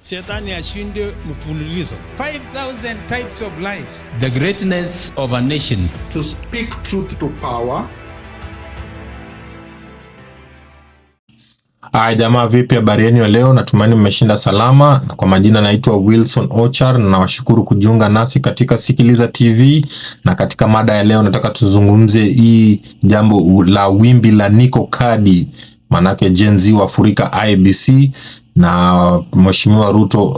Shetani ashinde mfululizo. 5,000 types of lies. The greatness of a nation. To speak truth to power. Jamaa vipi, habari yenu ya leo? Natumaini mmeshinda salama. Na kwa majina naitwa Wilson Ochar na nawashukuru kujiunga nasi katika Sikiliza TV. Na katika mada ya leo nataka tuzungumze hii jambo la wimbi la Niko Kadi. Manake Gen Z wafurika IEBC na Mheshimiwa Ruto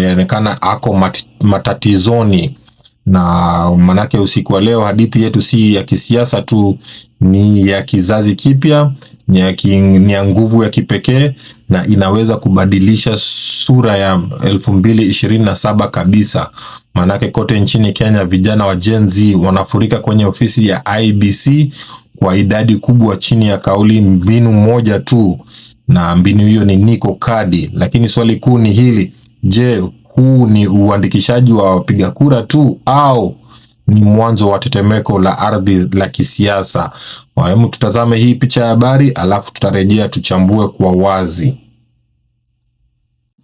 yaonekana ako matatizoni. Na manake usiku wa leo hadithi yetu si ya kisiasa tu, ni ya kizazi kipya, ni ya nguvu ya kipekee na inaweza kubadilisha sura ya 2027 kabisa. Manake kote nchini Kenya vijana wa Gen Z wanafurika kwenye ofisi ya IEBC kwa idadi kubwa chini ya kauli mbinu moja tu, na mbinu hiyo ni Niko Kadi. Lakini swali kuu ni hili: je, huu ni uandikishaji wa wapiga kura tu au ni mwanzo wa tetemeko la ardhi la kisiasa? Hebu tutazame hii picha ya habari alafu tutarejea tuchambue kwa wazi.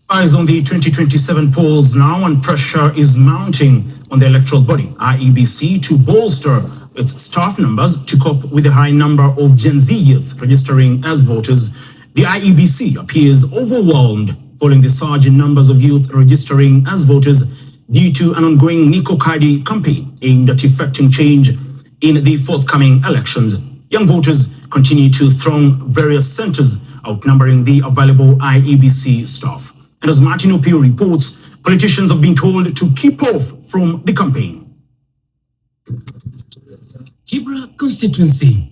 Eyes on the 2027 polls now, and pressure is mounting on the electoral body IEBC to bolster its staff numbers to cope with the high number of Gen Z youth registering as voters. The IEBC appears overwhelmed following the surge in numbers of youth registering as voters due to an ongoing Niko Kadi campaign aimed at effecting change in the forthcoming elections. Young voters continue to throng various centers, outnumbering the available IEBC staff. And as Martin Opio reports, politicians have been told to keep off from the campaign. Kibra constituency.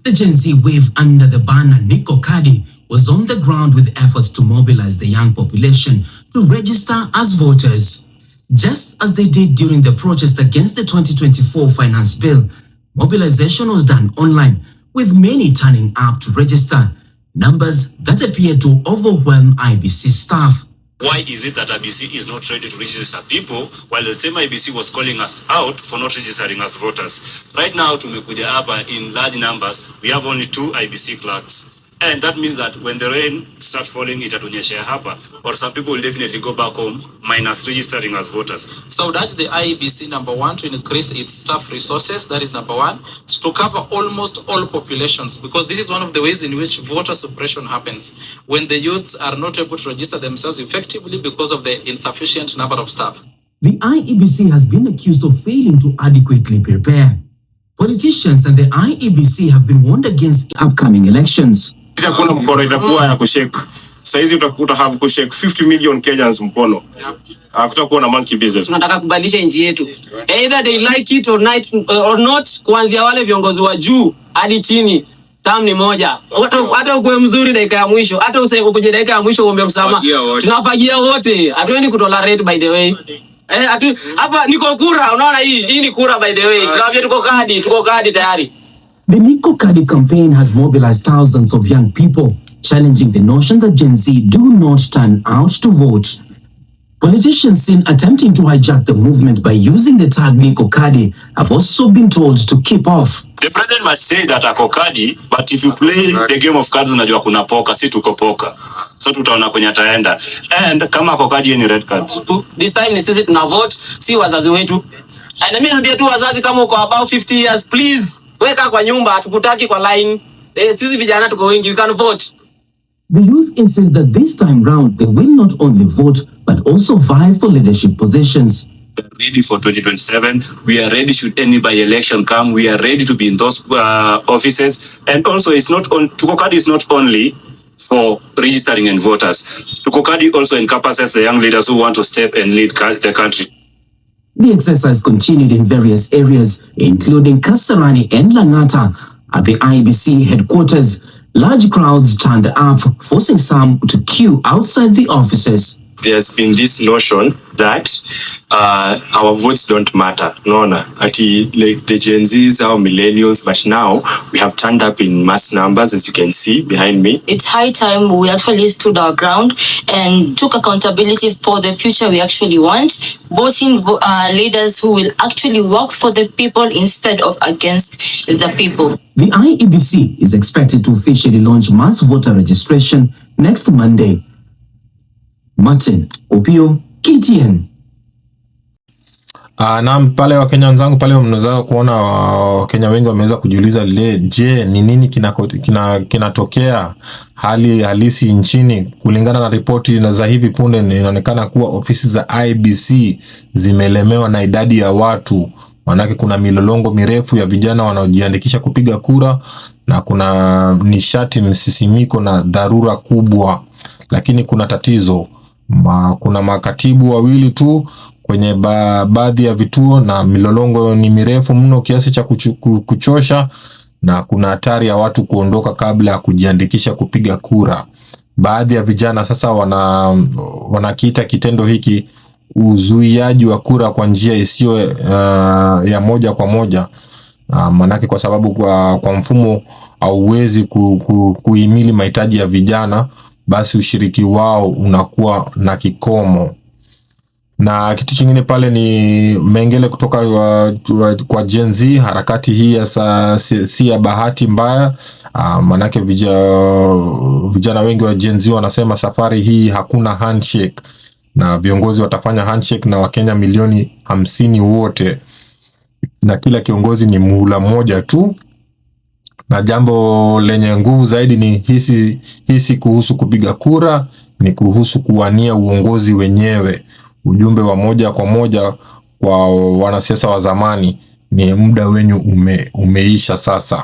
The Gen Z wave under the banner Niko Kadi was on the ground with efforts to mobilize the young population to register as voters. Just as they did during the protest against the 2024 finance bill, mobilization was done online, with many turning up to register, numbers that appear to overwhelm IEBC staff. Why is it that IEBC is not ready to register people while the same IEBC was calling us out for not registering as voters? Right now, tumekuja hapa in large numbers. We have only 2 IEBC clerks. And that means that when the rain starts falling, itatunyeshea hapa, or some people will definitely go back home minus registering as voters. So that's the IEBC, number one, to increase its staff resources. That is number one, to cover almost all populations, because this is one of the ways in which voter suppression happens when the youths are not able to register themselves effectively because of the insufficient number of staff. The IEBC has been accused of failing to adequately prepare. Politicians and the IEBC have been warned against upcoming elections. Kuna mkono itakuwa ya kushake. Saizi utakuta have kushake 50 million Kenyans mkono. Kutakuwa na monkey business. Tunataka kubadilisha nchi yetu. Either they like it or not, kuanzia wale viongozi wa juu hadi chini. Term ni moja. Hata ukwe mzuri dakika ya mwisho, hata ukuje dakika ya mwisho uombe msamaha. Tunafagia wote. Hatuendi kutolerate by the way. Hapa niko kura, unaona hii ni kura by the way. Tunawambia tuko kadi tayari. The Niko Kadi campaign has mobilized thousands of young people, challenging the notion that Gen Z do not turn out to vote. Politicians seen attempting to hijack the movement by using the tag Niko Kadi have also been told to keep off. The president must say that ako kadi, but if you play the game of cards, unajua kuna poka, si tuko poka. So tutaona kwenye ataenda. And kama ako kadi ni red cards. This time ni sisi tuna vote, si wazazi wetu. Na mimi naambia tu wazazi, kama uko about 50 years, please weka kwa nyumba, hatukutaki kwa line. Sisi vijana tuko wengi, we can vote. The youth insist that this time round they will not only vote but also vie for leadership positions. We are ready for 2027. We are ready should any by-election come. We are ready to be in those offices. And also, it's not on Tuko Kadi is not only for registering and voters. Tuko Kadi also encompasses the young leaders who want to step and lead the country. The exercise continued in various areas, including Kasarani and Langata. At the IEBC headquarters, large crowds turned up, forcing some to queue outside the offices. There's been this notion that our votes don't matter. No, like the Gen Zs or millennials, but now we have turned up in mass numbers, as you can see behind me. It's high time we actually stood our ground and took accountability for the future we actually want, voting leaders who will actually work for the people instead of against the people. The IEBC is expected to officially launch mass voter registration next Monday. Martin Opio, KTN. Naam, pale Wakenya wenzangu pale mnaweza kuona Wakenya wengi wameweza kujiuliza je, ni nini kinatokea hali halisi nchini. Kulingana na ripoti za hivi punde, inaonekana kuwa ofisi za IBC zimelemewa na idadi ya watu. Manake kuna milolongo mirefu ya vijana wanaojiandikisha kupiga kura na kuna nishati, msisimiko na dharura kubwa. Lakini kuna tatizo. Kuna makatibu wawili tu kwenye baadhi ya vituo na milolongo ni mirefu mno kiasi cha kuchosha, na kuna hatari ya watu kuondoka kabla ya kujiandikisha kupiga kura. Baadhi ya vijana sasa wanakiita kitendo hiki uzuiaji wa kura kwa njia isiyo ya moja kwa moja. Manake kwa sababu kwa mfumo hauwezi kuhimili mahitaji ya vijana, basi ushiriki wao unakuwa na kikomo. Na kitu kingine pale ni mengele kutoka kwa Gen Z. Harakati hii si ya bahati mbaya. Manake vijana wengi wa Gen Z wanasema safari hii hakuna handshake, na viongozi watafanya handshake na Wakenya milioni 50 wote, na kila kiongozi ni muhula mmoja tu. Na jambo lenye nguvu zaidi ni hisi kuhusu kupiga kura, ni kuhusu kuwania uongozi wenyewe. Ujumbe wa moja kwa moja kwa wanasiasa wa zamani ni muda wenyu umeisha sasa.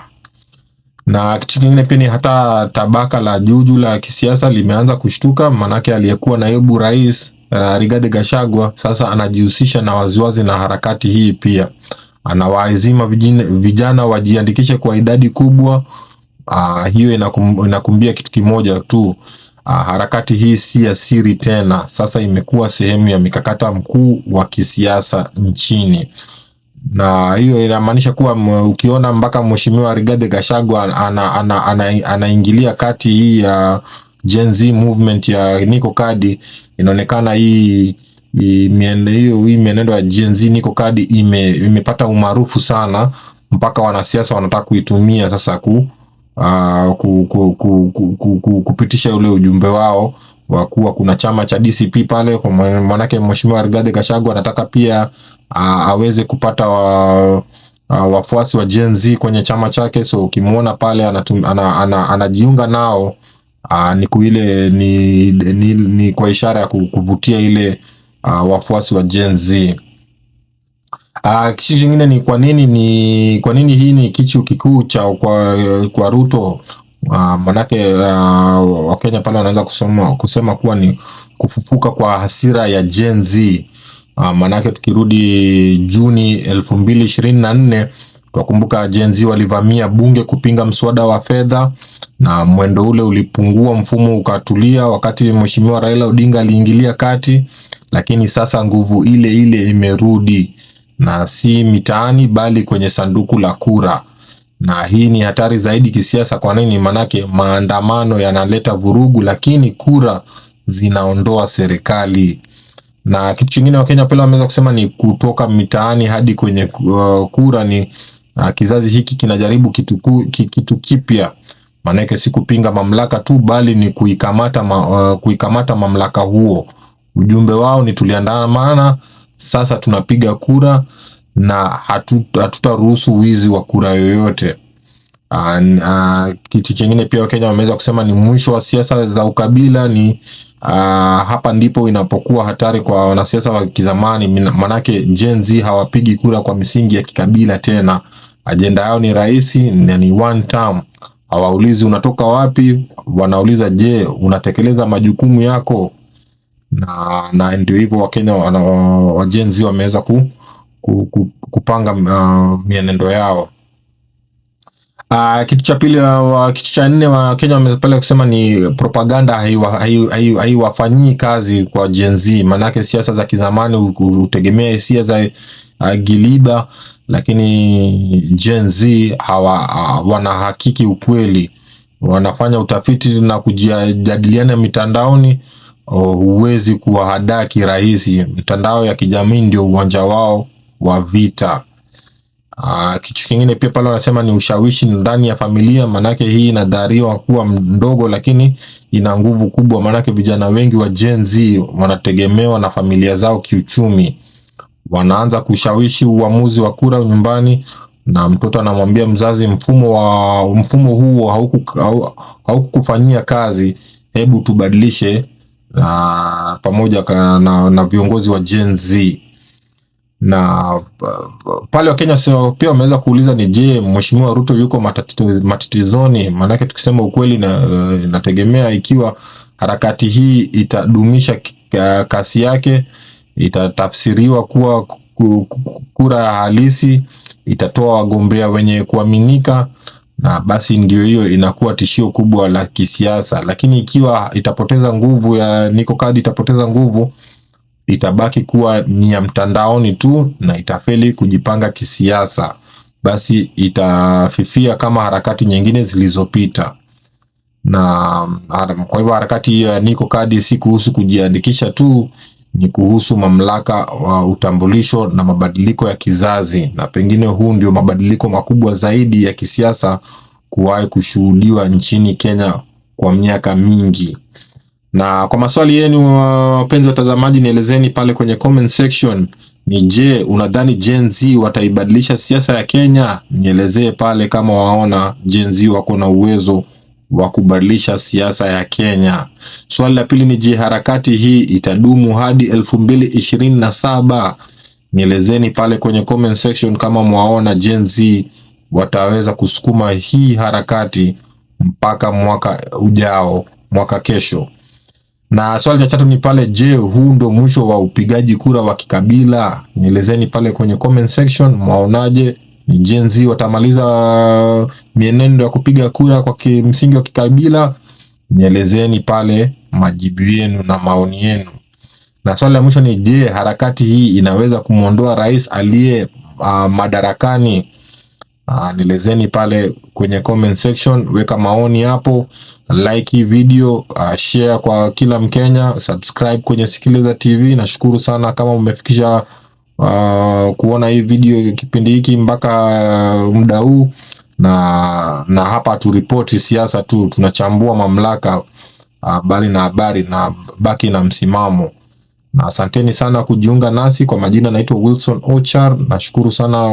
Na kitu kingine pia ni hata tabaka la juju la kisiasa limeanza kushtuka. Manake aliyekuwa naibu rais Rigathi Gachagua sasa anajihusisha na waziwazi na harakati hii pia. Anawaazima vijana wajiandikishe kwa idadi kubwa. Hiyo inakumbia kitu kimoja tu. Harakati hii si ya siri tena, sasa imekuwa sehemu ya mikakata mkuu wa kisiasa nchini. Na hiyo inamaanisha kuwa ukiona mpaka mheshimiwa Rigathi Gachagua anaingilia kati hii ya Gen Z movement ya Niko Kadi, inaonekana hii mienendo ya Gen Z Niko Kadi imepata umaarufu sana, mpaka wanasiasa wanataka kuitumia sasa kupitisha ule ujumbe wao wa kuwa kuna chama cha DCP pale. Kwa manake mheshimiwa Rigathi Gachagua anataka pia aweze kupata wafuasi wa Gen Z kwenye chama chake. So ukimuona pale anajiunga nao, ni kwa ishara ya kuvutia ile wafuasi wa Gen Z. Kitu kingine ni kwa nini hii ni kichu kikuu cha kwa Ruto. Manake Wakenya pale wanaanza kusema kuwa ni kufufuka kwa hasira ya Gen Z. Manake tukirudi Juni 2024, tukumbuka Gen Z walivamia bunge kupinga mswada wa fedha, na mwendo ule ulipungua, mfumo ukatulia wakati mheshimiwa Raila Odinga aliingilia kati. Lakini sasa nguvu ile imerudi, na si mitaani bali kwenye sanduku la kura. Na hii ni hatari zaidi kisiasa. Kwa nini? Manake maandamano yanaleta vurugu, lakini kura zinaondoa serikali. Na kitu kingine Wakenya pale wameweza kusema ni kutoka mitaani hadi kwenye kura ni kizazi hiki kinajaribu kitu kipya. Manake si kupinga mamlaka tu, bali ni kuikamata mamlaka huo. Ujumbe wao ni tuliandamana, sasa tunapiga kura na hatutaruhusu wizi wa kura yoyote. Kitu kingine pia Wakenya wameweza kusema ni mwisho wa siasa za ukabila. Ni hapa ndipo inapokuwa hatari kwa wanasiasa wa kizamani. Manake Gen Z hawapigi kura kwa misingi ya kikabila tena. Ajenda yao ni rahisi, ni one term. Hawaulizi unatoka wapi, wanauliza je, unatekeleza majukumu yako. Na ndio hivyo Wakenya wa Gen Z wameweza kupanga mienendo yao. Kitu cha pili, kitu cha nne Wakenya wamepeleka kusema ni propaganda haiwafanyii kazi kwa Gen Z. Manake siasa za kizamani hutegemea hisia za giliba, lakini Gen Z wanahakiki ukweli. Wanafanya utafiti na kujadiliana mitandaoni. Huwezi kuwahadaa kirahisi. Mtandao ya kijamii ndio uwanja wao wa vita. Kitu kingine pia pale wanasema ni ushawishi ndani ya familia, manake hii inadhariwa kuwa mdogo lakini ina nguvu kubwa, manake vijana wengi wa Gen Z wanategemewa na familia zao kiuchumi. Wanaanza kushawishi uamuzi wa kura nyumbani, na mtoto anamwambia mzazi, mfumo huo haukukufanyia kazi, hebu tubadilishe, pamoja na viongozi wa Gen Z. Na pale wa Kenya pia wameweza kuuliza ni je, Mheshimiwa Ruto yuko matatizoni? Manake tukisema ukweli inategemea ikiwa harakati hii itadumisha kasi yake, itatafsiriwa kuwa kura halisi, itatoa wagombea wenye kuaminika, na basi ndio hiyo inakuwa tishio kubwa la kisiasa. Lakini ikiwa itapoteza nguvu ya Niko Kadi, itapoteza nguvu, itabaki kuwa ni ya mtandaoni tu na itafeli kujipanga kisiasa, basi itafifia kama harakati nyingine zilizopita. Na kwa hivyo harakati ya Niko Kadi si kuhusu kujiandikisha tu, ni kuhusu mamlaka wa utambulisho na mabadiliko ya kizazi, na pengine huu ndio mabadiliko makubwa zaidi ya kisiasa kuwahi kushuhudiwa nchini Kenya kwa miaka mingi. Na kwa maswali yenu wapenzi watazamaji, nielezeni pale kwenye comment section, ni je, unadhani Gen Z wataibadilisha siasa ya Kenya? Nielezee pale kama waona Gen Z wako na uwezo wa kubadilisha siasa ya Kenya. Swali la pili ni je, harakati hii itadumu hadi 2027? Nielezeni pale kwenye comment section kama mwaona Gen Z wataweza kusukuma hii harakati mpaka mwaka ujao, mwaka kesho. Na swali la tatu ni pale, je, huu ndo mwisho wa upigaji kura wa kikabila? Nielezeni pale kwenye comment section, mwaonaje? Ni Gen Z watamaliza mienendo ya kupiga kura kwa msingi wa kikabila? Nielezeni pale majibu yenu na maoni yenu. Na swali la mwisho ni je, harakati hii inaweza kumwondoa rais aliye madarakani? Nielezeni pale kwenye comment section, weka maoni hapo, like hii video, share kwa kila Mkenya, subscribe kwenye Sikiliza TV. Nashukuru sana kama umefikisha kuona hii video kipindi hiki mpaka muda huu, na hapa turipoti siasa tu, tunachambua mamlaka bali na habari, na baki na msimamo. Na asanteni sana kujiunga nasi. Kwa majina naitwa Wilson Ochar. Nashukuru sana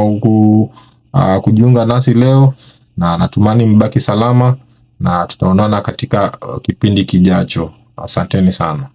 kujiunga nasi leo, na natumani mbaki salama, na tutaonana katika kipindi kijacho. Asanteni sana.